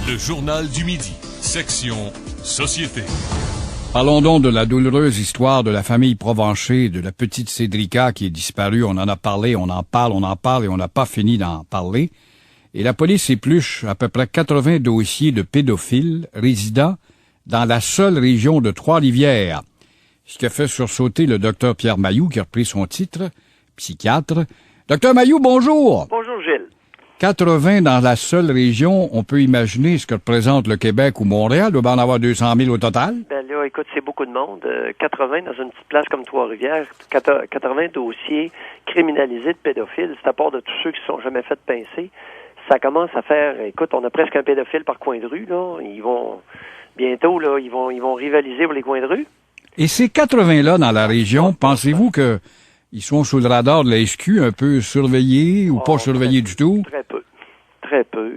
Le Journal du Midi, section Société. Parlons donc de la douloureuse histoire de la famille Provencher, de la petite Cédrica qui est disparue. On en a parlé, on en parle et on n'a pas fini d'en parler. Et la police épluche à peu près 80 dossiers de pédophiles résidant dans la seule région de Trois-Rivières. Ce qui a fait sursauter le docteur Pierre Mailloux, qui a repris son titre, psychiatre. Docteur Mailloux, bonjour! Bonjour, Gilles. 80 dans la seule région, on peut imaginer ce que représente le Québec ou Montréal. Il doit en avoir 200 000 au total. Ben là, écoute, c'est beaucoup de monde. 80 dans une petite place comme Trois-Rivières, 80 dossiers criminalisés de pédophiles. C'est à part de tous ceux qui ne sont jamais fait pincer. Ça commence à faire, écoute, on a presque un pédophile par coin de rue, là. Ils vont, bientôt, là, ils vont rivaliser pour les coins de rue. Et ces 80-là dans la région, pensez-vous que ils sont sous le radar de la SQ, un peu surveillés ou pas surveillés du tout? Très peu.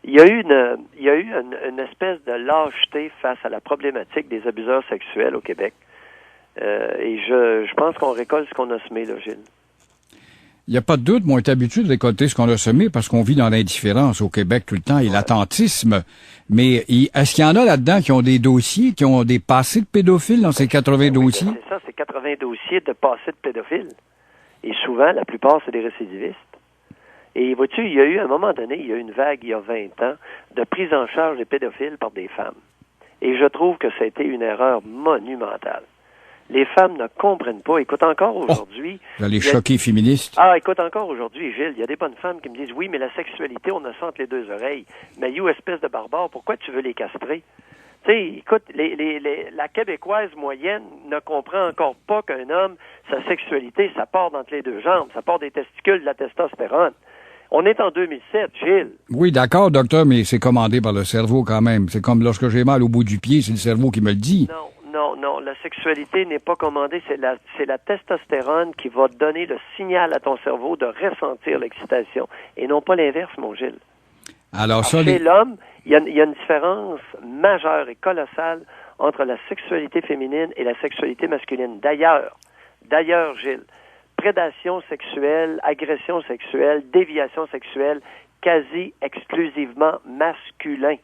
Il y a eu une espèce de lâcheté face à la problématique des abuseurs sexuels au Québec. Et je pense qu'on récolte ce qu'on a semé, là, Gilles. Il n'y a pas de doute, moi, on est habitué de récolter ce qu'on a semé parce qu'on vit dans l'indifférence au Québec tout le temps et l'attentisme. Mais est-ce qu'il y en a là-dedans qui ont des dossiers, qui ont des passés de pédophiles dans ces 80 dossiers? C'est ça, c'est 80 dossiers de passés de pédophiles. Et souvent, la plupart, c'est des récidivistes. Et vois-tu, il y a eu, à un moment donné, il y a eu une vague, il y a 20 ans, de prise en charge des pédophiles par des femmes. Et je trouve que ça a été une erreur monumentale. Les femmes ne comprennent pas. Écoute, encore aujourd'hui... Vous allez choquer féministes. Ah, écoute, encore aujourd'hui, Gilles, il y a des bonnes femmes qui me disent, oui, mais la sexualité, on a ça entre les deux oreilles. Mais you, espèce de barbare, pourquoi tu veux les castrer? Tu sais, écoute, la Québécoise moyenne ne comprend encore pas qu'un homme, sa sexualité, ça part d'entre les deux jambes, ça part des testicules, de la testostérone. On est en 2007, Gilles. Oui, d'accord, docteur, mais c'est commandé par le cerveau quand même. C'est comme lorsque j'ai mal au bout du pied, c'est le cerveau qui me le dit. Non. La sexualité n'est pas commandée. C'est la testostérone qui va donner le signal à ton cerveau de ressentir l'excitation. Et non pas l'inverse, mon Gilles. Alors ça, chez l'homme, il y a une différence majeure et colossale entre la sexualité féminine et la sexualité masculine. D'ailleurs, Gilles, prédation sexuelle, agression sexuelle, déviation sexuelle, quasi exclusivement masculin.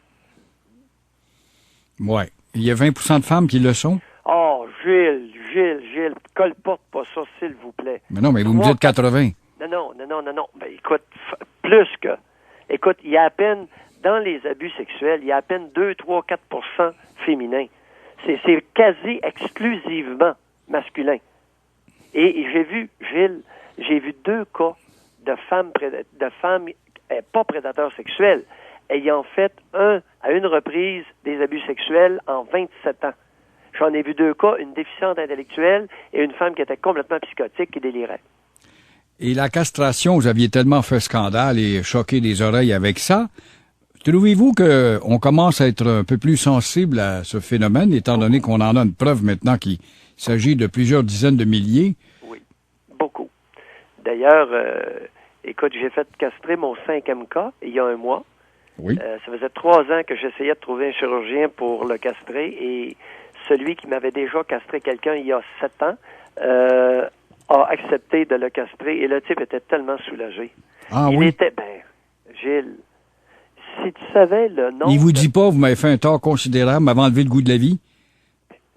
Ouais. Il y a 20 de femmes qui le sont? Oh, Gilles, colporte pas ça, s'il vous plaît. Mais non, mais vous me dites 80. Non. Ben, écoute, plus que. Écoute, il y a à peine, dans les abus sexuels, il y a à peine 2, 3, 4% féminins. C'est quasi exclusivement masculin. Et j'ai vu, Gilles, 2 cas de femmes pas prédateurs sexuels, ayant fait à une reprise des abus sexuels en 27 ans. J'en ai vu 2 cas, une déficiente intellectuelle et une femme qui était complètement psychotique, qui délirait. Et la castration, vous aviez tellement fait scandale et choqué les oreilles avec ça. Trouvez-vous qu'on commence à être un peu plus sensible à ce phénomène, étant donné qu'on en a une preuve maintenant qu'il s'agit de plusieurs dizaines de milliers? Oui, beaucoup. D'ailleurs, écoute, j'ai fait castrer mon 5e cas il y a 1 mois. Oui. Ça faisait 3 ans que j'essayais de trouver un chirurgien pour le castrer et celui qui m'avait déjà castré quelqu'un il y a 7 ans a accepté de le castrer et le type était tellement soulagé. Il était, Gilles, si tu savais le nom... Il vous dit pas, vous m'avez fait un tort considérable, m'avez enlevé le goût de la vie?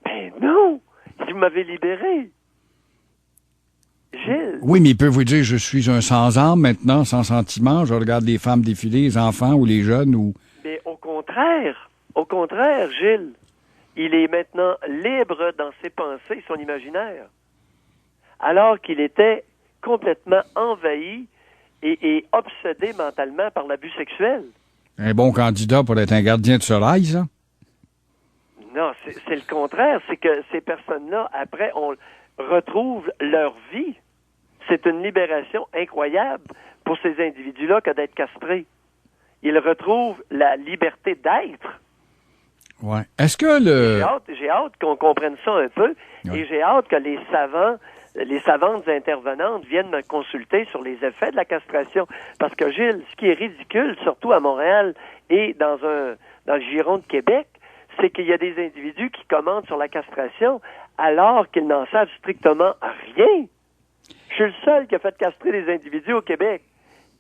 Ben non! Vous m'avez libéré! Gilles. Oui, mais il peut vous dire, je suis un sans-âme maintenant, sans sentiment, je regarde les femmes défiler, les enfants ou les jeunes ou... Mais au contraire, Gilles, il est maintenant libre dans ses pensées, son imaginaire. Alors qu'il était complètement envahi et obsédé mentalement par l'abus sexuel. Un bon candidat pour être un gardien de soleil, ça? Non, c'est le contraire. C'est que ces personnes-là, après, on retrouve leur vie. C'est une libération incroyable pour ces individus-là que d'être castrés. Ils retrouvent la liberté d'être. Ouais. Est-ce que J'ai hâte qu'on comprenne ça un peu. Ouais. Et j'ai hâte que les savantes intervenantes viennent me consulter sur les effets de la castration. Parce que, Gilles, ce qui est ridicule, surtout à Montréal et dans le giron de Québec, c'est qu'il y a des individus qui commentent sur la castration alors qu'ils n'en savent strictement rien. Je suis le seul qui a fait castrer des individus au Québec.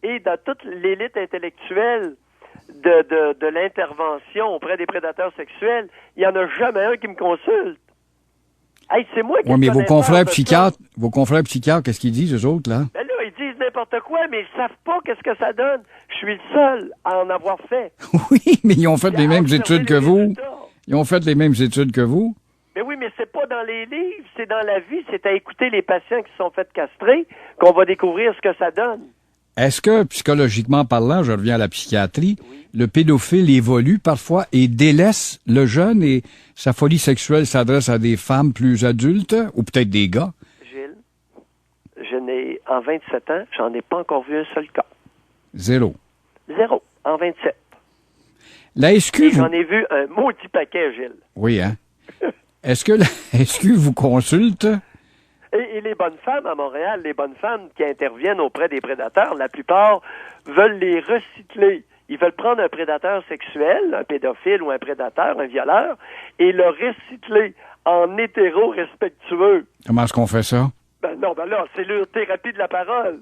Et dans toute l'élite intellectuelle de l'intervention auprès des prédateurs sexuels, il n'y en a jamais un qui me consulte. Hey, c'est moi qui Oui, mais vos confrères psychiatres, qu'est-ce qu'ils disent, eux autres, là? Ben là, ils disent n'importe quoi, mais ils savent pas qu'est-ce que ça donne. Je suis le seul à en avoir fait. Oui, mais ils ont fait les mêmes observé études que les vous. résultats. Ils ont fait les mêmes études que vous. Mais oui, mais c'est pas dans les livres, c'est dans la vie. C'est à écouter les patients qui se sont fait castrer qu'on va découvrir ce que ça donne. Est-ce que, psychologiquement parlant, je reviens à la psychiatrie, le pédophile évolue parfois et délaisse le jeune et sa folie sexuelle s'adresse à des femmes plus adultes ou peut-être des gars? Gilles, en 27 ans, j'en ai pas encore vu un seul cas. Zéro. Zéro, en 27. La SQ, Et j'en ai vu un maudit paquet, Gilles. Oui, hein? Est-ce que la SQ vous consulte? Et les bonnes femmes à Montréal, les bonnes femmes qui interviennent auprès des prédateurs, la plupart veulent les recycler. Ils veulent prendre un prédateur sexuel, un pédophile ou un prédateur, un violeur, et le recycler en hétéro respectueux. Comment est-ce qu'on fait ça? Ben là, c'est leur thérapie de la parole.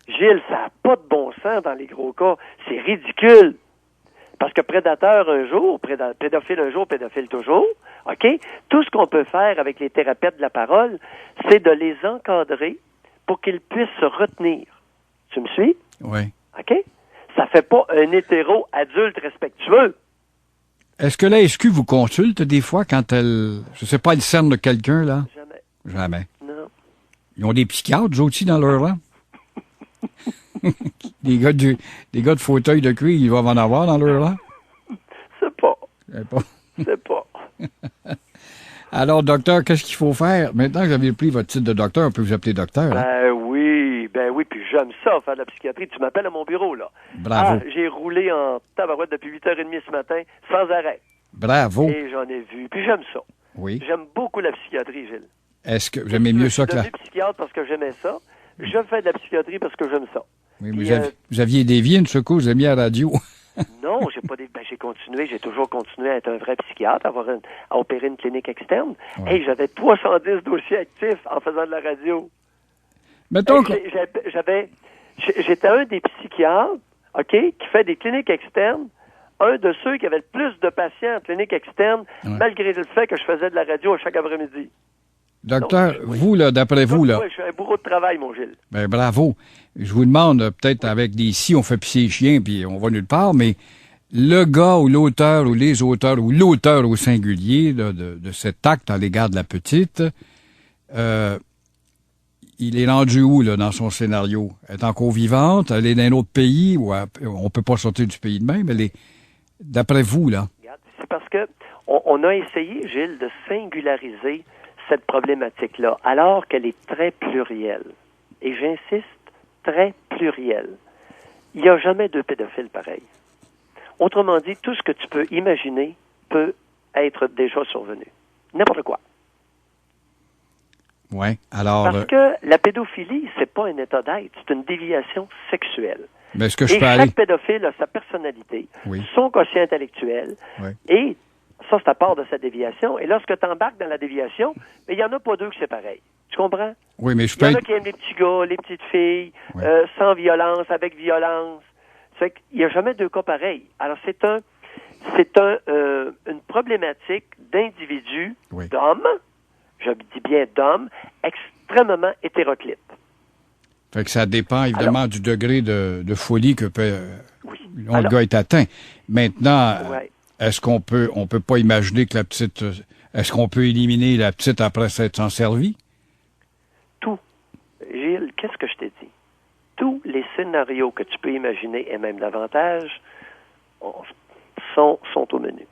Gilles, ça n'a pas de bon sens dans les gros cas. C'est ridicule. Parce que prédateur un jour, pédophile un jour, pédophile toujours, OK? Tout ce qu'on peut faire avec les thérapeutes de la parole, c'est de les encadrer pour qu'ils puissent se retenir. Tu me suis? Oui. OK? Ça fait pas un hétéro adulte respectueux. Est-ce que la SQ vous consulte des fois quand elle, je sais pas, elle cerne de quelqu'un, là? Jamais. Jamais. Non. Ils ont des psychiatres, eux aussi, dans leur rang? Des gars de fauteuil de cuir, ils doivent en avoir dans leur rang? C'est pas. Pas. C'est pas. Alors, docteur, qu'est-ce qu'il faut faire? Maintenant que vous avez pris votre titre de docteur, on peut vous appeler docteur. Hein? Ben oui, puis j'aime ça, faire de la psychiatrie. Tu m'appelles à mon bureau, là. Bravo. J'ai roulé en tabarouette depuis 8h30 ce matin, sans arrêt. Bravo. Et j'en ai vu. Puis j'aime ça. Oui. J'aime beaucoup la psychiatrie, Gilles. Est-ce que vous aimez mieux ça que la... Je suis devenu psychiatre parce que j'aimais ça. Je fais de la psychiatrie parce que j'aime ça. Oui, Puis, vous aviez dévié une secours, vous avez mis à la radio. Non, j'ai continué, j'ai toujours continué à être un vrai psychiatre, à opérer une clinique externe. Ouais. Hey, j'avais 310 dossiers actifs en faisant de la radio. Mettons que... J'étais un des psychiatres, OK, qui fait des cliniques externes, un de ceux qui avait le plus de patients en clinique externe, malgré le fait que je faisais de la radio à chaque après-midi. Docteur, Donc, vous, là, d'après vous, là... Oui, je suis un bourreau de travail, mon Gilles. Ben, bravo. Je vous demande, peut-être avec des si, on fait pisser les chiens, puis on va nulle part, mais le gars ou l'auteur ou les auteurs ou l'auteur au singulier là, de cet acte à l'égard de la petite, il est rendu où, là, dans son scénario? Elle est encore vivante? Elle est dans un autre pays? Ou on peut pas sortir du pays de même? Elle est... D'après vous, là? Regarde, c'est parce que on a essayé, Gilles, de singulariser cette problématique-là, alors qu'elle est très plurielle. Et j'insiste, très plurielle. Il n'y a jamais deux pédophiles pareils. Autrement dit, tout ce que tu peux imaginer peut être déjà survenu. N'importe quoi. Oui, alors... Parce que la pédophilie, c'est pas un état d'être, c'est une déviation sexuelle. Mais est-ce que je et peux chaque aller... pédophile a sa personnalité, son quotient intellectuel, et ça, c'est à part de sa déviation. Et lorsque tu embarques dans la déviation, il n'y en a pas deux que c'est pareil. Tu comprends? Oui, mais je Il peux y en a qui aiment les petits gars, les petites filles, sans violence, avec violence. C'est qu'il n'y a jamais deux cas pareils. Alors, c'est une problématique d'individus, d'hommes, je dis bien d'hommes, extrêmement hétéroclites. Fait que ça dépend évidemment du degré de folie que le gars est atteint. Maintenant, est-ce qu'on peut pas imaginer que la petite, est-ce qu'on peut éliminer la petite après s'être s'en servi? Tout. Gilles, qu'est-ce que je t'ai dit? Tous les scénarios que tu peux imaginer, et même davantage, sont au menu.